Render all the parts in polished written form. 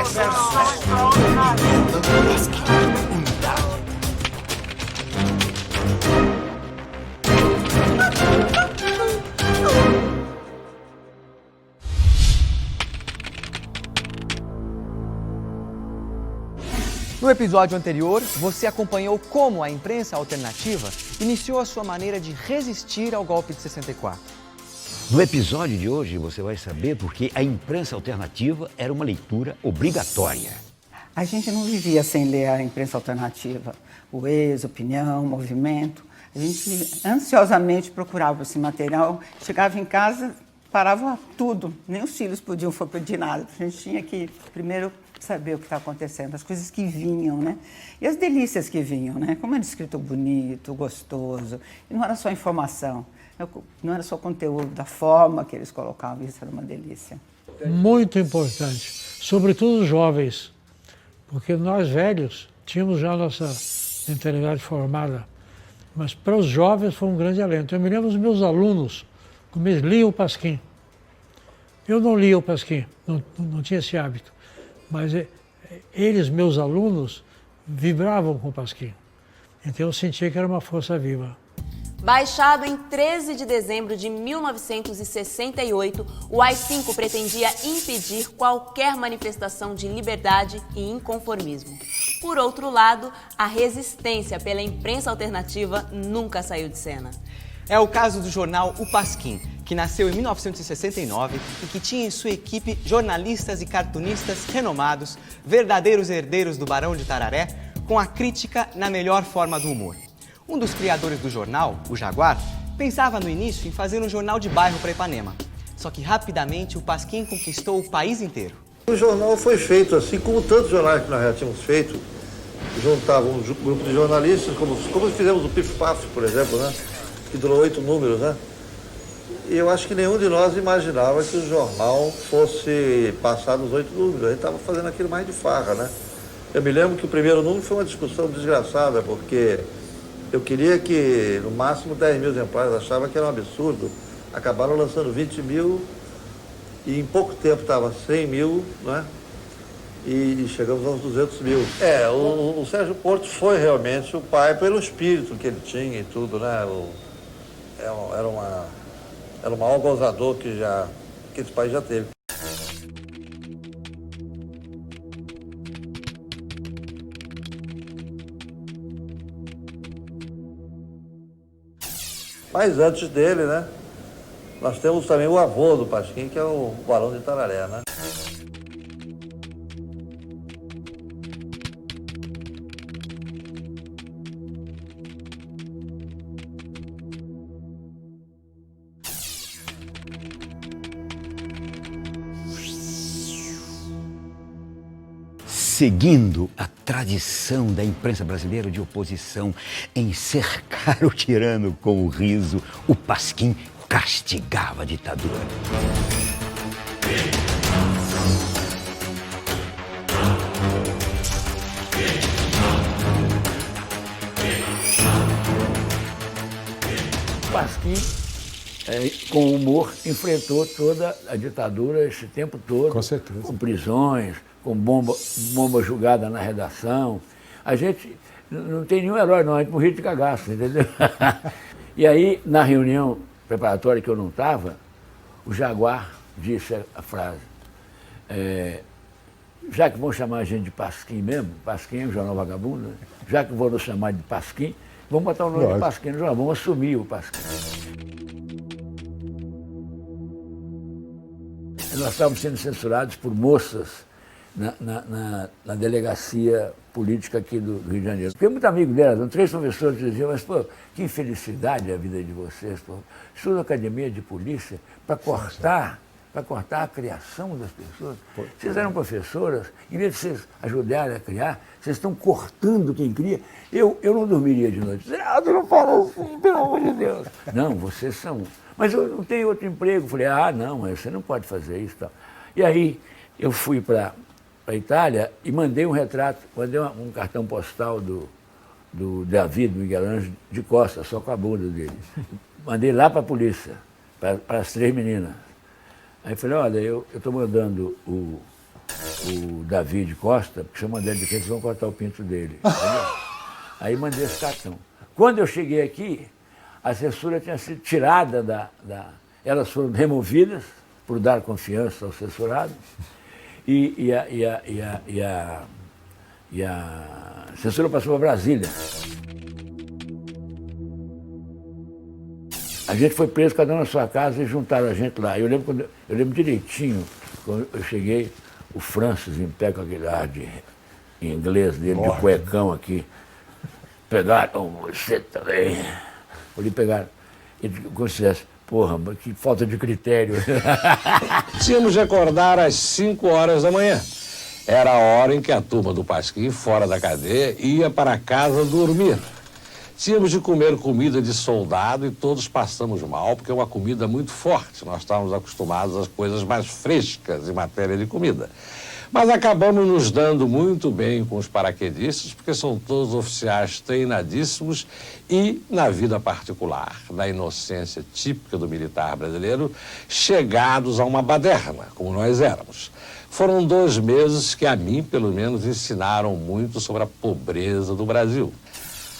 No episódio anterior, você acompanhou como a imprensa alternativa iniciou a sua maneira de resistir ao golpe de 64. No episódio de hoje, você vai saber por que a imprensa alternativa era uma leitura obrigatória. A gente não vivia sem ler a imprensa alternativa. O Ex, Opinião, Movimento. A gente ansiosamente procurava esse material. Chegava em casa, parava tudo. Nem os filhos podiam pedir nada. A gente tinha que primeiro saber o que está acontecendo, as coisas que vinham, né? E as delícias que vinham, né? Como era escrito bonito, gostoso. E não era só informação, não era só conteúdo, da forma que eles colocavam, isso era uma delícia. Muito importante, sobretudo os jovens, porque nós velhos tínhamos já a nossa mentalidade formada, mas para os jovens foi um grande alento. Eu me lembro dos meus alunos, como eles liam o Pasquim. Eu não lia o Pasquim, não tinha esse hábito. Mas eles, meus alunos, vibravam com o Pasquim. Então eu sentia que era uma força viva. Baixado em 13 de dezembro de 1968, o AI-5 pretendia impedir qualquer manifestação de liberdade e inconformismo. Por outro lado, a resistência pela imprensa alternativa nunca saiu de cena. É o caso do jornal O Pasquim, que nasceu em 1969 e que tinha em sua equipe jornalistas e cartunistas renomados, verdadeiros herdeiros do Barão de Tararé, com a crítica na melhor forma do humor. Um dos criadores do jornal, o Jaguar, pensava no início em fazer um jornal de bairro para Ipanema. Só que rapidamente o Pasquim conquistou o país inteiro. O jornal foi feito assim como tantos jornais que nós já tínhamos feito. Juntavam um grupo de jornalistas, como fizemos o Pif Paf, por exemplo, né? Que durou 8 números, né? E eu acho que nenhum de nós imaginava que o jornal fosse passar dos 8 números. A gente estava fazendo aquilo mais de farra, né? Eu me lembro que o primeiro número foi uma discussão desgraçada, porque eu queria que, no máximo, 10 mil exemplares. Achava que era um absurdo. Acabaram lançando 20 mil e em pouco tempo estava 100 mil, né? E chegamos aos 200 mil. O Sérgio Porto foi realmente o pai pelo espírito que ele tinha e tudo, né? Era o maior gozador que esse país já teve. Mas antes dele, né? Nós temos também o avô do Pasquim, que é o Barão de Tararé, né? Seguindo a tradição da imprensa brasileira de oposição em cercar o tirano com o riso, o Pasquim castigava a ditadura. O Pasquim, com humor, enfrentou toda a ditadura esse tempo todo. Com certeza. Com prisões, com bomba jogada na redação. A gente não tem nenhum herói, não, a gente morria de cagaço, entendeu? E aí, na reunião preparatória que eu não estava, o Jaguar disse a frase, já que vão chamar a gente de Pasquim mesmo, Pasquim é um jornal vagabundo, né? Já que vão nos chamar de Pasquim, vamos botar o nome de Pasquim no jornal, vamos assumir o Pasquim. Nós estávamos sendo censurados por moças na delegacia política aqui do Rio de Janeiro. Fiquei muito amigo delas, 3 professores que diziam, mas pô, que infelicidade a vida de vocês, pô. Estudam na academia de polícia para cortar a criação das pessoas. Vocês eram professoras, em vez de vocês ajudarem a criar, vocês estão cortando quem cria. Eu não dormiria de noite. Tu não fala assim, pelo amor de Deus. Não, vocês são... Mas eu não tenho outro emprego. Falei, não, mas você não pode fazer isso. Tal. E aí eu fui para a Itália e mandei um retrato, mandei um cartão postal do David Miguel Ângelo de costas, só com a bunda dele. Mandei lá para a polícia, para as 3 meninas. Aí falei, olha, eu estou mandando o David Costa, porque se eu mandei ele de eles vão cortar o pinto dele. Entendeu? Aí mandei esse cartão. Quando eu cheguei aqui, a censura tinha sido tirada elas foram removidas por dar confiança ao censurado e a censura passou para Brasília. A gente foi preso cada um na sua casa e juntaram a gente lá. Eu lembro direitinho, quando eu cheguei, o Francis em pé com aquele ar em inglês dele, de cuecão aqui. Pegaram, você também. Ali pegaram. E como se dissesse, porra, mas que falta de critério. Tínhamos de acordar às 5 horas da manhã. Era a hora em que a turma do Pasquim, fora da cadeia, ia para casa dormir. Tínhamos de comer comida de soldado e todos passamos mal, porque é uma comida muito forte. Nós estávamos acostumados às coisas mais frescas em matéria de comida. Mas acabamos nos dando muito bem com os paraquedistas, porque são todos oficiais treinadíssimos e, na vida particular, na inocência típica do militar brasileiro, chegados a uma baderna, como nós éramos. Foram 2 meses que a mim, pelo menos, ensinaram muito sobre a pobreza do Brasil.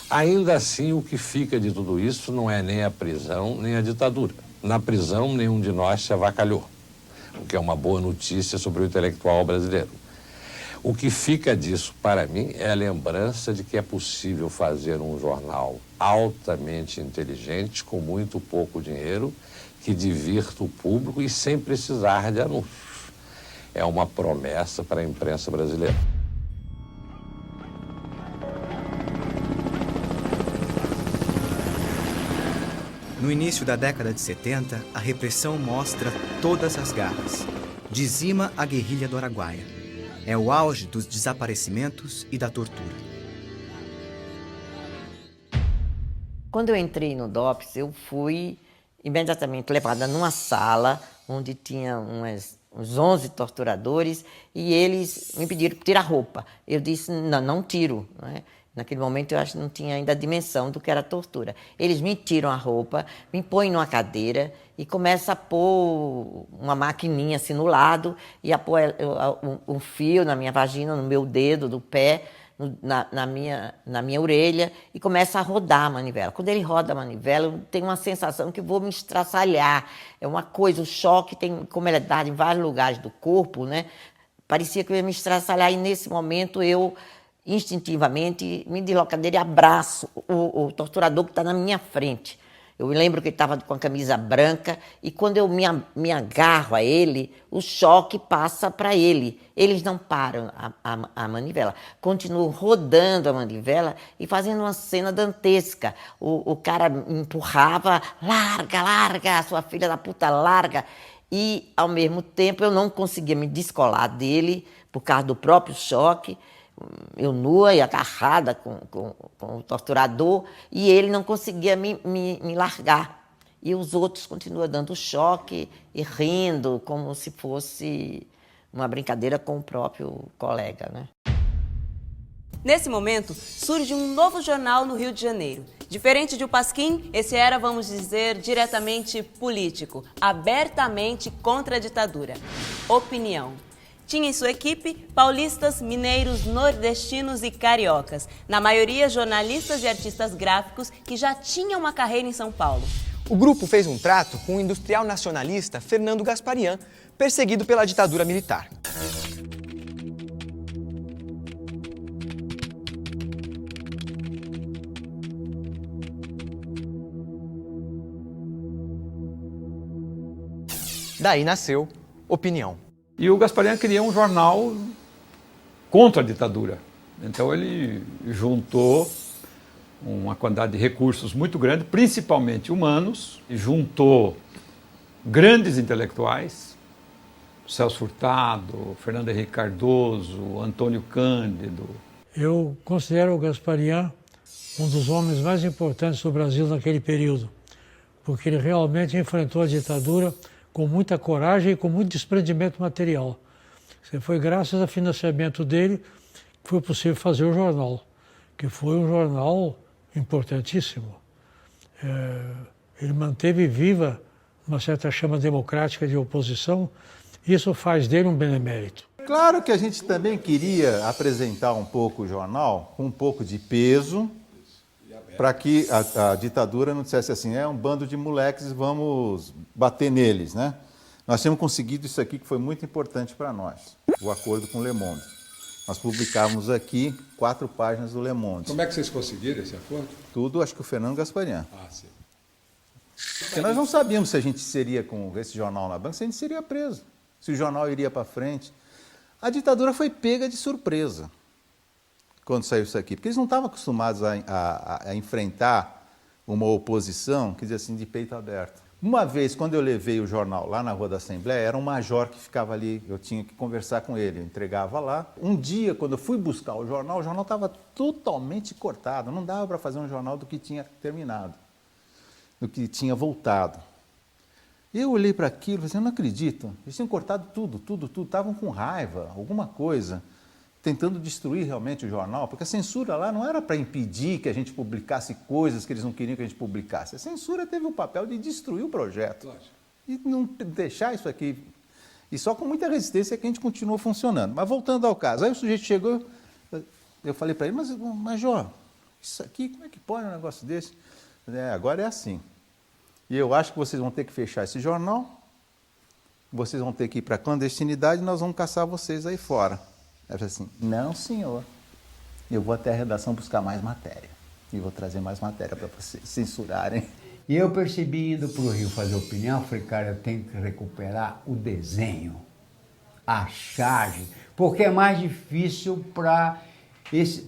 Ainda assim, o que fica de tudo isso não é nem a prisão, nem a ditadura. Na prisão, nenhum de nós se avacalhou, o que é uma boa notícia sobre o intelectual brasileiro. O que fica disso, para mim, é a lembrança de que é possível fazer um jornal altamente inteligente, com muito pouco dinheiro, que divirta o público e sem precisar de anúncios. É uma promessa para a imprensa brasileira. No início da década de 70, a repressão mostra todas as garras. Dizima a guerrilha do Araguaia. É o auge dos desaparecimentos e da tortura. Quando eu entrei no DOPS, eu fui imediatamente levada numa sala onde tinha uns 11 torturadores e eles me pediram para tirar a roupa. Eu disse, não tiro, não é? Naquele momento eu acho que não tinha ainda a dimensão do que era tortura. Eles me tiram a roupa, me põem numa cadeira e começam a pôr uma maquininha assim no lado e a pôr um fio na minha vagina, no meu dedo, do pé, na minha orelha e começa a rodar a manivela. Quando ele roda a manivela, eu tenho uma sensação que vou me estraçalhar. É uma coisa, o choque tem, como ele é dado em vários lugares do corpo, né? Parecia que eu ia me estraçalhar e nesse momento eu instintivamente me desloco dele e abraço o torturador que está na minha frente. Eu me lembro que ele estava com a camisa branca e quando eu me agarro a ele, o choque passa para ele. Eles não param a manivela, continuam rodando a manivela e fazendo uma cena dantesca. O cara me empurrava, larga, sua filha da puta, larga. E, ao mesmo tempo, eu não conseguia me descolar dele por causa do próprio choque. Eu nua e agarrada com o torturador, e ele não conseguia me largar. E os outros continuam dando choque e rindo, como se fosse uma brincadeira com o próprio colega, né? Nesse momento, surge um novo jornal no Rio de Janeiro. Diferente de O Pasquim, esse era, vamos dizer, diretamente político, abertamente contra a ditadura. Opinião. Tinha em sua equipe paulistas, mineiros, nordestinos e cariocas. Na maioria, jornalistas e artistas gráficos que já tinham uma carreira em São Paulo. O grupo fez um trato com o industrial nacionalista Fernando Gasparian, perseguido pela ditadura militar. Daí nasceu Opinião. E o Gasparian queria um jornal contra a ditadura. Então ele juntou uma quantidade de recursos muito grande, principalmente humanos, e juntou grandes intelectuais, Celso Furtado, Fernando Henrique Cardoso, Antônio Cândido. Eu considero o Gasparian um dos homens mais importantes do Brasil naquele período, porque ele realmente enfrentou a ditadura com muita coragem e com muito desprendimento material. Foi graças ao financiamento dele que foi possível fazer o jornal, que foi um jornal importantíssimo. Ele manteve viva uma certa chama democrática de oposição, e isso faz dele um benemérito. Claro que a gente também queria apresentar um pouco o jornal com um pouco de peso, para que a ditadura não dissesse assim, é um bando de moleques, vamos bater neles, né? Nós tínhamos conseguido isso aqui que foi muito importante para nós, o acordo com o Le Monde. Nós publicávamos aqui 4 páginas do Le Monde. Como é que vocês conseguiram esse acordo? Tudo, acho que o Fernando Gasparian. Ah, sim. Porque nós não sabíamos se a gente seria com esse jornal na banca, se a gente seria preso, se o jornal iria para frente. A ditadura foi pega de surpresa quando saiu isso aqui, porque eles não estavam acostumados a enfrentar uma oposição, quer dizer assim, de peito aberto. Uma vez, quando eu levei o jornal lá na Rua da Assembleia, era um major que ficava ali, eu tinha que conversar com ele, eu entregava lá. Um dia, quando eu fui buscar o jornal estava totalmente cortado, não dava para fazer um jornal do que tinha terminado, do que tinha voltado. Eu olhei para aquilo e falei assim, eu não acredito, eles tinham cortado tudo, estavam com raiva, alguma coisa, tentando destruir realmente o jornal, porque a censura lá não era para impedir que a gente publicasse coisas que eles não queriam que a gente publicasse. A censura teve o papel de destruir o projeto e não deixar isso aqui. E só com muita resistência que a gente continuou funcionando. Mas voltando ao caso, aí o sujeito chegou, eu falei para ele, mas Major, isso aqui, como é que pode um negócio desse? Agora é assim. E eu acho que vocês vão ter que fechar esse jornal, vocês vão ter que ir para a clandestinidade e nós vamos caçar vocês aí fora. Aí eu falei assim, não senhor, eu vou até a redação buscar mais matéria. E vou trazer mais matéria para vocês censurarem. E eu percebi, indo para o Rio fazer opinião, falei, cara, eu tenho que recuperar o desenho, a charge, porque é mais difícil para...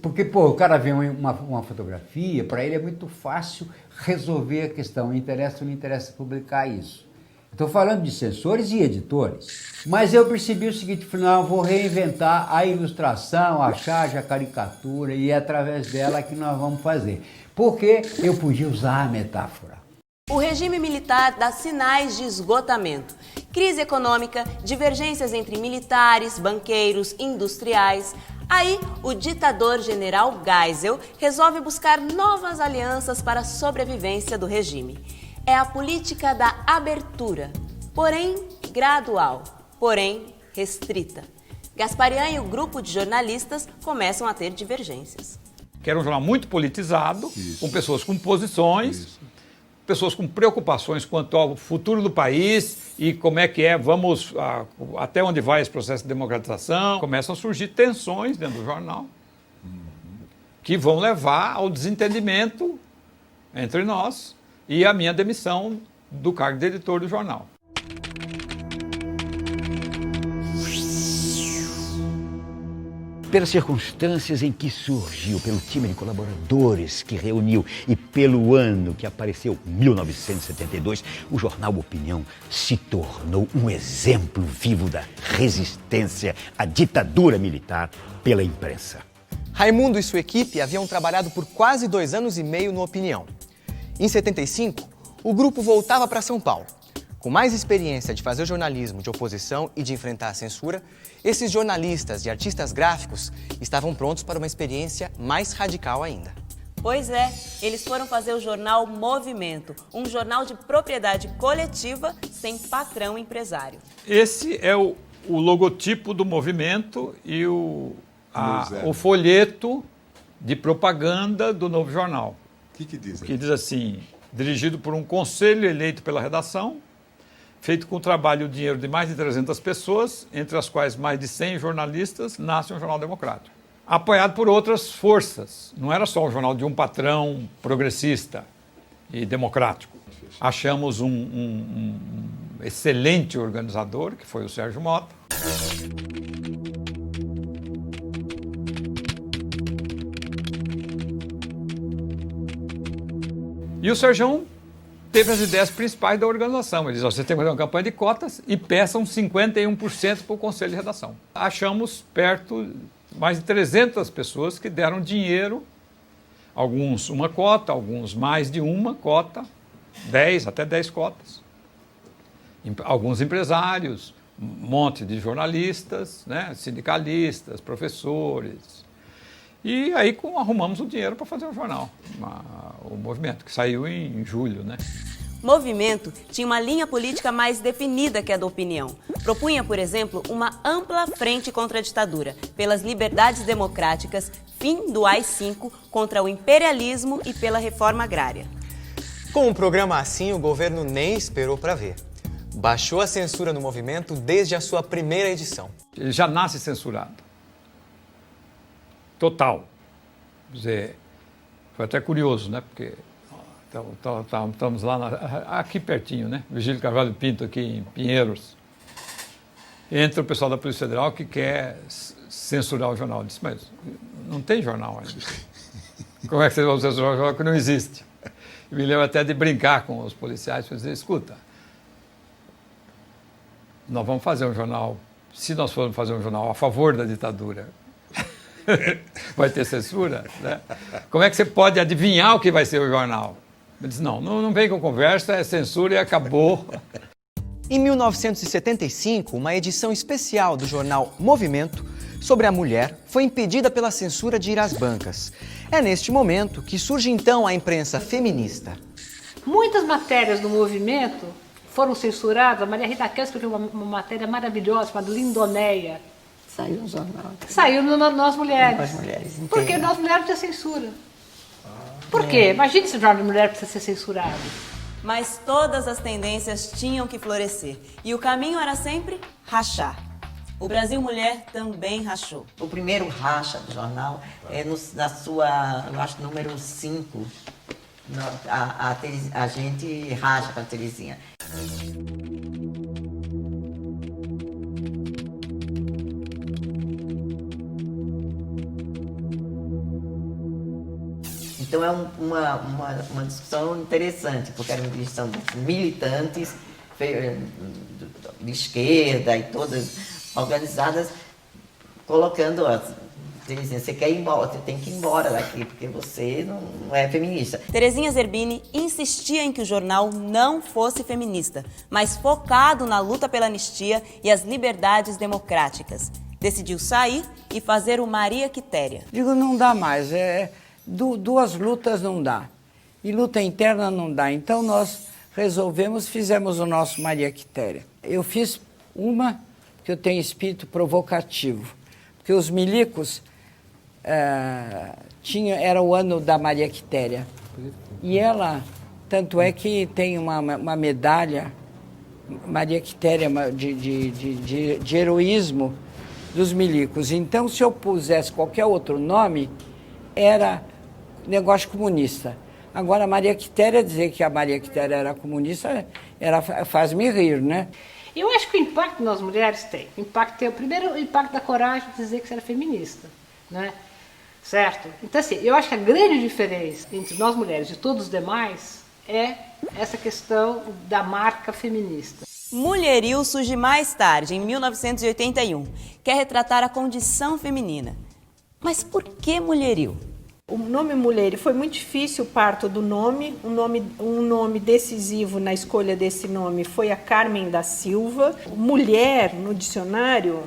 Porque, pô, o cara vê uma fotografia, para ele é muito fácil resolver a questão, interessa ou não interessa publicar isso. Estou falando de censores e editores. Mas eu percebi o seguinte, falei, não, eu vou reinventar a ilustração, a charge, a caricatura, e é através dela que nós vamos fazer. Porque eu podia usar a metáfora. O regime militar dá sinais de esgotamento. Crise econômica, divergências entre militares, banqueiros, industriais. Aí, o ditador general Geisel resolve buscar novas alianças para a sobrevivência do regime. É a política da abertura, porém gradual, porém restrita. Gasparian e o grupo de jornalistas começam a ter divergências. Que era um jornal muito politizado, com pessoas com posições, pessoas com preocupações quanto ao futuro do país e como é que vamos até onde vai esse processo de democratização. Começam a surgir tensões dentro do jornal que vão levar ao desentendimento entre nós e a minha demissão do cargo de editor do jornal. Pelas circunstâncias em que surgiu, pelo time de colaboradores que reuniu e pelo ano que apareceu, 1972, o jornal Opinião se tornou um exemplo vivo da resistência à ditadura militar pela imprensa. Raimundo e sua equipe haviam trabalhado por quase 2 anos e meio no Opinião. Em 75, o grupo voltava para São Paulo. Com mais experiência de fazer jornalismo de oposição e de enfrentar a censura, esses jornalistas e artistas gráficos estavam prontos para uma experiência mais radical ainda. Pois é, eles foram fazer o jornal Movimento, um jornal de propriedade coletiva sem patrão empresário. Esse é o logotipo do Movimento e o folheto de propaganda do novo jornal. O que diz? Que diz assim, dirigido por um conselho eleito pela redação, feito com o trabalho e o dinheiro de mais de 300 pessoas, entre as quais mais de 100 jornalistas, nasce um jornal democrático. Apoiado por outras forças. Não era só um jornal de um patrão progressista e democrático. Achamos um excelente organizador, que foi o Sérgio Mota. E o Sérgio teve as ideias principais da organização. Ele disse, você tem que fazer uma campanha de cotas e peçam 51% para o conselho de redação. Achamos perto mais de 300 pessoas que deram dinheiro, alguns uma cota, alguns mais de uma cota, até 10 cotas. Alguns empresários, um monte de jornalistas, né, sindicalistas, professores. E aí arrumamos o dinheiro para fazer o jornal, o Movimento, que saiu em julho, né? Movimento tinha uma linha política mais definida que a da Opinião. Propunha, por exemplo, uma ampla frente contra a ditadura, pelas liberdades democráticas, fim do AI-5, contra o imperialismo e pela reforma agrária. Com um programa assim, o governo nem esperou para ver. Baixou a censura no movimento desde a sua primeira edição. Ele já nasce censurado. Total. Quer dizer, foi até curioso, né? Porque estamos lá, aqui pertinho, né? Virgílio Carvalho Pinto, aqui em Pinheiros. Entra o pessoal da Polícia Federal que quer censurar o jornal. Eu disse, mas não tem jornal ainda. Como é que vocês vão censurar um jornal que não existe? Eu me lembro até de brincar com os policiais e dizer, escuta, nós vamos fazer um jornal, se nós formos fazer um jornal a favor da ditadura, vai ter censura, né? Como é que você pode adivinhar o que vai ser o jornal? Ele disse, não vem com conversa, é censura e acabou. Em 1975, uma edição especial do jornal Movimento sobre a mulher foi impedida pela censura de ir às bancas. É neste momento que surge então a imprensa feminista. Muitas matérias do Movimento foram censuradas. A Maria Rita Kess escreveu uma matéria maravilhosa chamada Lindonéia. Saiu no jornal. Saiu no Nós Mulheres. Nós Mulheres, entendo. Porque Nós Mulheres tinha censura. Por quê? Imagina se o jornal de mulher precisa ser censurado. Mas todas as tendências tinham que florescer. E o caminho era sempre rachar. O Brasil Mulher também rachou. O primeiro racha do jornal é na sua, eu acho, número 5. A gente racha com a Terezinha. Então é uma discussão interessante, porque era uma discussão de militantes de esquerda e todas organizadas, colocando, dizendo, você quer ir embora, você tem que ir embora daqui, porque você não é feminista. Terezinha Zerbini insistia em que o jornal não fosse feminista, mas focado na luta pela anistia e as liberdades democráticas. Decidiu sair e fazer o Maria Quitéria. Digo, não dá mais, duas lutas não dá, e luta interna não dá. Então nós fizemos o nosso Maria Quitéria. Eu fiz uma que eu tenho espírito provocativo, porque os milicos era o ano da Maria Quitéria, e ela, tanto é que tem uma medalha, Maria Quitéria de heroísmo dos milicos. Então, se eu pusesse qualquer outro nome, era negócio comunista. Agora, Maria Quitéria, dizer que a Maria Quitéria era comunista, faz-me rir, né? Eu acho que o impacto nas mulheres tem. O primeiro impacto da coragem de dizer que você era feminista, né? Certo? Então, assim, eu acho que a grande diferença entre nós mulheres e todos os demais é essa questão da marca feminista. Mulheril surge mais tarde, em 1981. Quer retratar a condição feminina. Mas por que Mulheril? O nome Mulheril foi muito difícil o parto do nome. Um nome decisivo na escolha desse nome foi a Carmen da Silva. Mulher, no dicionário,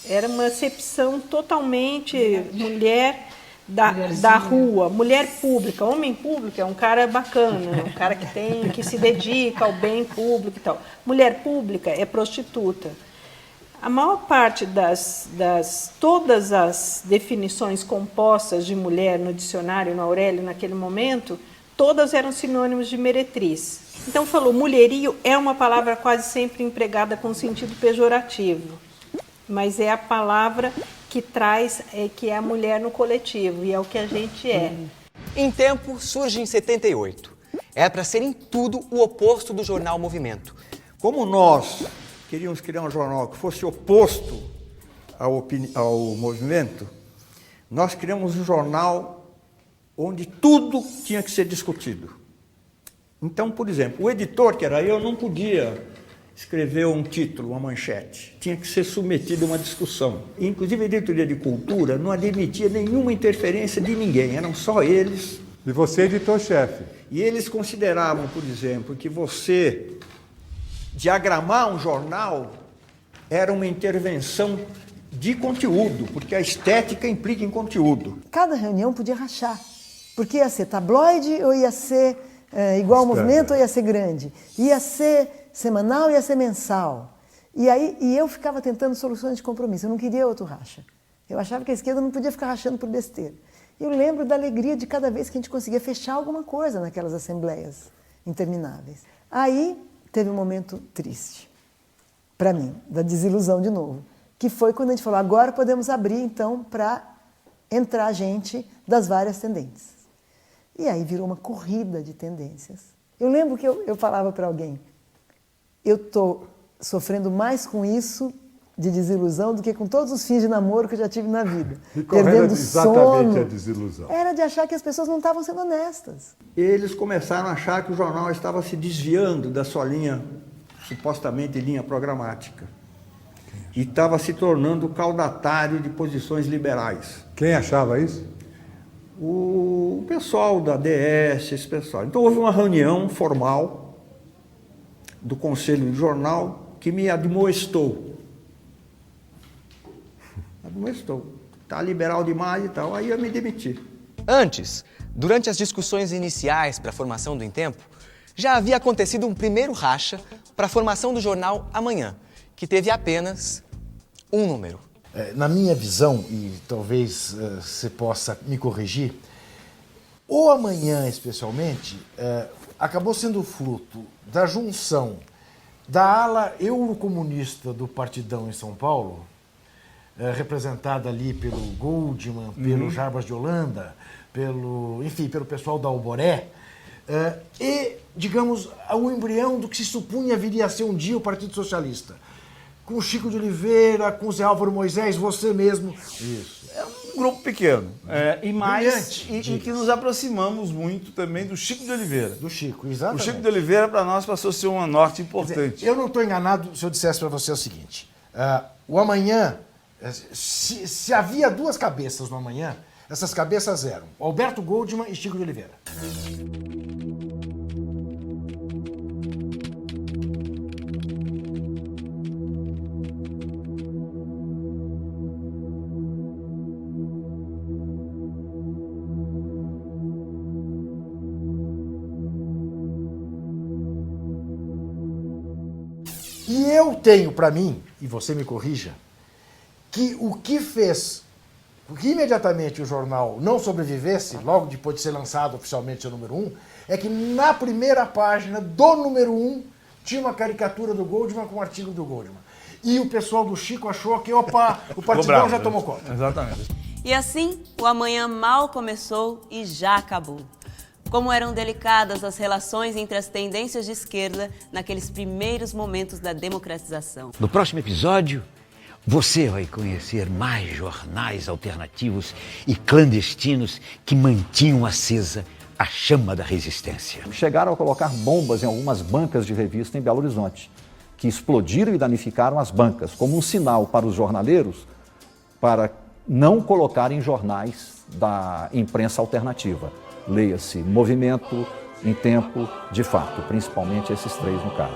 era uma acepção totalmente mulher da rua, mulher pública. Homem público é um cara bacana, um cara que se dedica ao bem público e tal. Mulher pública é prostituta. A maior parte todas as definições compostas de mulher no dicionário, no Aurélio, naquele momento, todas eram sinônimos de meretriz. Então, falou, mulherio é uma palavra quase sempre empregada com sentido pejorativo, mas é a palavra que traz, que é a mulher no coletivo, e é o que a gente é. Em Tempo surge em 78. É para ser em tudo o oposto do jornal Movimento. Como nós queríamos criar um jornal que fosse oposto ao movimento, nós criamos um jornal onde tudo tinha que ser discutido. Então, por exemplo, o editor, que era eu, não podia escrever um título, uma manchete. Tinha que ser submetido a uma discussão. Inclusive, a editoria de cultura não admitia nenhuma interferência de ninguém, eram só eles. E você, editor-chefe? E eles consideravam, por exemplo, que você diagramar um jornal era uma intervenção de conteúdo, porque a estética implica em conteúdo. Cada reunião podia rachar, porque ia ser tabloide ou ia ser igual ao movimento ou ia ser grande? Ia ser semanal, ia ser mensal? E eu ficava tentando soluções de compromisso, eu não queria outro racha. Eu achava que a esquerda não podia ficar rachando por besteira. Eu lembro da alegria de cada vez que a gente conseguia fechar alguma coisa naquelas assembleias intermináveis. Aí teve um momento triste, para mim, da desilusão de novo, que foi quando a gente falou, agora podemos abrir então para entrar gente das várias tendências. E aí virou uma corrida de tendências. Eu lembro que eu falava para alguém, eu estou sofrendo mais com isso de desilusão do que com todos os fins de namoro que eu já tive na vida. E qual era exatamente sono, a desilusão? era de achar que as pessoas não estavam sendo honestas. Eles começaram a achar que o jornal estava se desviando da sua linha, supostamente linha programática. E estava se tornando caudatário de posições liberais. Quem achava isso? O pessoal da DS, esse pessoal. Então houve uma reunião formal do Conselho de Jornal que me admoestou. Está liberal demais e tal, aí eu me demiti. Antes, durante as discussões iniciais para a formação do Em Tempo, já havia acontecido um primeiro racha para a formação do jornal Amanhã, que teve apenas um número. Na minha visão, e talvez você possa me corrigir, o Amanhã, especialmente, acabou sendo fruto da junção da ala eurocomunista do Partidão em São Paulo, representada ali pelo Goldman, pelo Jarbas de Holanda, pelo pessoal da Alboré, e, digamos, o embrião do que se supunha viria a ser um dia o Partido Socialista. Com o Chico de Oliveira, com o Zé Álvaro Moisés, você mesmo. Isso. É um grupo pequeno. E que nos aproximamos muito também do Chico de Oliveira. Do Chico, exatamente. O Chico de Oliveira, para nós, passou a ser uma norte importante. Dizer, eu não estou enganado se eu dissesse para você o seguinte. O Amanhã, se havia duas cabeças no Amanhã, essas cabeças eram Alberto Goldman e Chico de Oliveira. E eu tenho para mim, e você me corrija, que o que fez que imediatamente o jornal não sobrevivesse, logo depois de ser lançado oficialmente seu número 1, é que na primeira página do número 1 tinha uma caricatura do Goldman com um artigo do Goldman. E o pessoal do Chico achou que, opa, o Partidão já tomou conta. Exatamente. E assim, o Amanhã mal começou e já acabou. Como eram delicadas as relações entre as tendências de esquerda naqueles primeiros momentos da democratização. No próximo episódio, você vai conhecer mais jornais alternativos e clandestinos que mantinham acesa a chama da resistência. Chegaram a colocar bombas em algumas bancas de revista em Belo Horizonte, que explodiram e danificaram as bancas, como um sinal para os jornaleiros para não colocarem jornais da imprensa alternativa. Leia-se Movimento, Em Tempo, De Fato, principalmente esses três no caso.